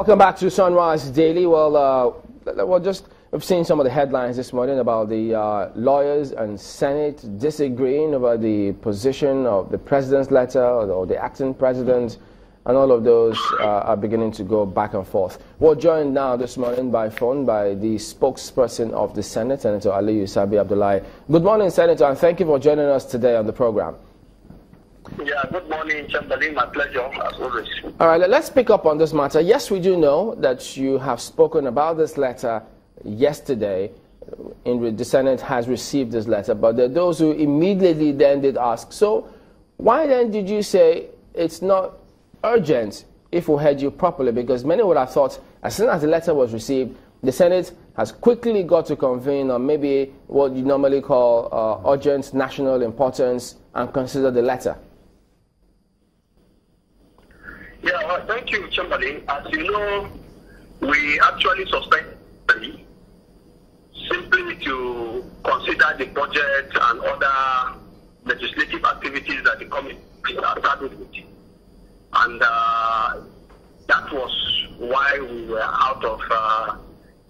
Welcome back to Sunrise Daily. We've seen some of the headlines this morning about the lawyers and Senate disagreeing over the position of the president's letter or the acting president, and all of those are beginning to go back and forth. We're joined now this morning by phone by the spokesperson of the Senate, Senator Aliyu Sabi Abdullahi. Good morning, Senator, and thank you for joining us today on the program. Yeah, good morning, Chamberlain. My pleasure, as always. All right, let's pick up on this matter. Yes, we do know that you have spoken about this letter yesterday. The Senate has received this letter, but there are those who immediately then did ask, so why then did you say it's not urgent, if we heard you properly? Because many would have thought as soon as the letter was received, the Senate has quickly got to convene on maybe what you normally call urgent national importance and consider the letter. Yeah, well, thank you, Chamberlain. As you know, we actually suspended simply to consider the budget and other legislative activities that the committee are started with. And that was why we were out of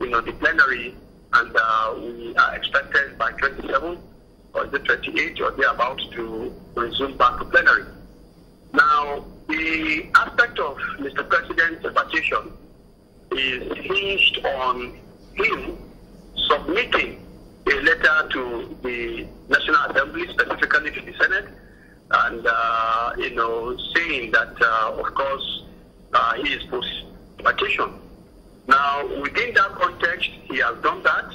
the plenary, and we are expected by 27 or the 28 or thereabouts to resume back to plenary. Now, the aspect of Mr. President's petition is hinged on him submitting a letter to the National Assembly, specifically to the Senate, and saying that, of course, he is post-petition. Now, within that context, he has done that,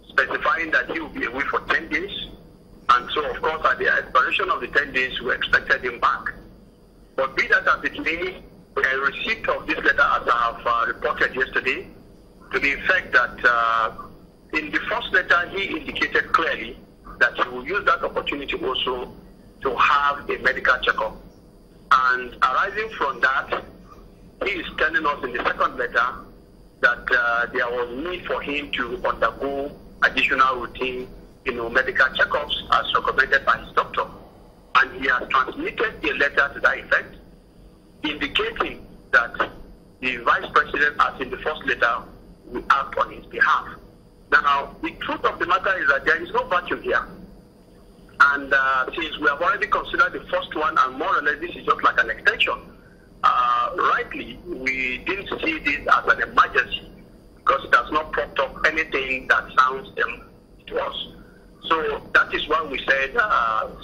specifying that he will be away for 10 days. And so, of course, at the expiration of the 10 days, we expected him back. But be that as it may, a receipt of this letter, as I have reported yesterday, to the effect that in the first letter, he indicated clearly that he will use that opportunity also to have a medical checkup. And arising from that, he is telling us in the second letter that there was need for him to undergo additional routine, medical checkups as recommended by his doctor. And he has transmitted a letter to that effect, indicating that the Vice President, as in the first letter, will act on his behalf. Now, the truth of the matter is that there is no vacuum here. And since we have already considered the first one, and more or less this is just like an extension, rightly, we didn't see this as an emergency because it has not propped up anything that sounds to us. So that is why we said,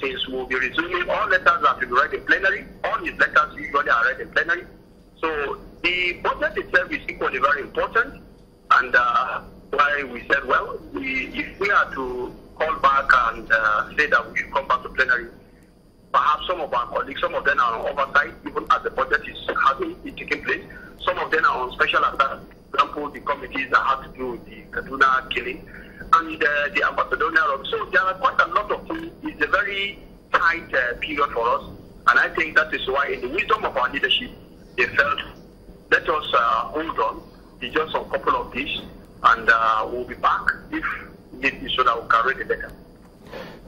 since we'll be resuming, all letters have been read in plenary, all his letters usually are read in plenary. So the budget itself is equally very important, and why we said, well, if we are to call back and say that we should come back to plenary, perhaps some of our colleagues, some of them are on oversight, even as the budget is taking place. Some of them are on special assignment, for example, the committees that have to do with the Kaduna killing, and the ambassadorial. So there are quite a lot of things. It's a very tight period for us, and I think that is why, in the wisdom of our leadership, they felt, let us hold on. It's just a couple of days, and we'll be back if need be, so that we can read the letter.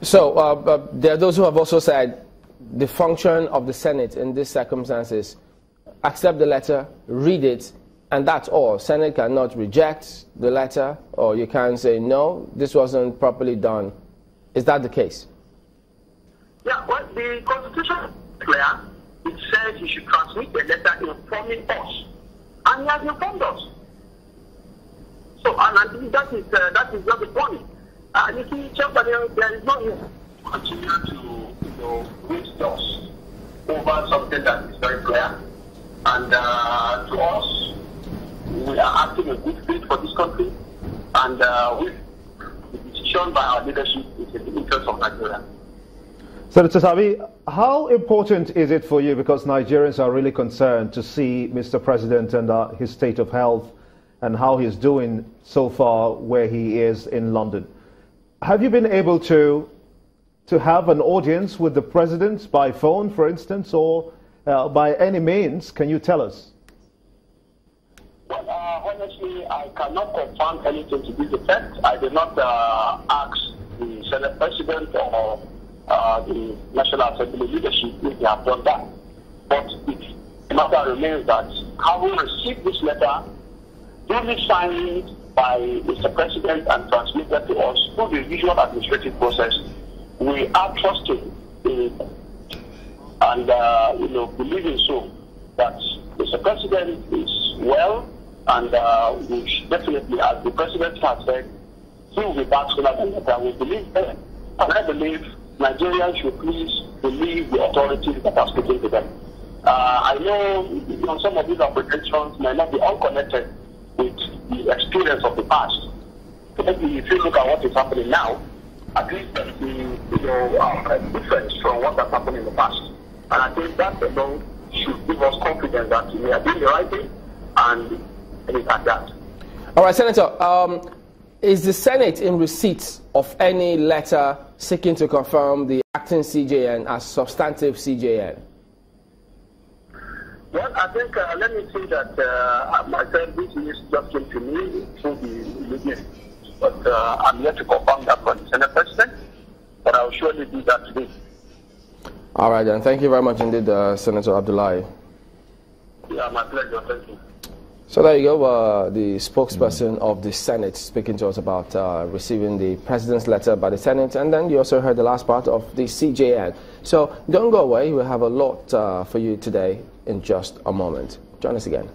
So there are those who have also said the function of the Senate in these circumstances: accept the letter, read it, and that's all. Senate cannot reject the letter, or you can say, no, this wasn't properly done. Is that the case? Yeah, well, the Constitution is clear. It says you should transmit a letter informing us. And he has informed us. So, and I think that is not the point. You see, Chamberlain, there is no need to continue to waste us over something that is very clear. And to us, we are acting in good faith for this country, and with the decision by our leadership is in the interest of Nigeria. Senator Sabi, how important is it for you, because Nigerians are really concerned, to see Mr. President and his state of health and how he's doing so far where he is in London? Have you been able to have an audience with the President by phone, for instance, or by any means? Can you tell us? Well, honestly, I cannot confirm anything to this effect. I did not ask the Senate President or the National Assembly leadership if they have done that. But the matter remains that having received this letter, duly signed by Mr. President and transmitted to us through the usual administrative process, we are trusting in and believing so that Mr. President is well, and we definitely, as the President has said, he will be back sooner than later. We believe that, and I believe Nigerians should please believe the authorities that are speaking to them. I know, some of these apprehensions may not be unconnected with the experience of the past. Maybe if you look at what is happening now, at least there's the difference from what has happened in the past. And I think that alone should give us confidence that we are doing the right thing, and it's like that. All right, Senator, is the Senate in receipt of any letter seeking to confirm the acting CJN as substantive CJN? Well, I think, let me say that myself, this news just came to me through the media, but I'm yet to confirm that from the Senate President, but I will surely do that today. All right, then. Thank you very much indeed, Senator Abdullahi. Yeah, my pleasure. Thank you. So there you go, the spokesperson of the Senate speaking to us about receiving the President's letter by the Senate, and then you also heard the last part of the CJN. So don't go away, we'll have a lot for you today in just a moment. Join us again.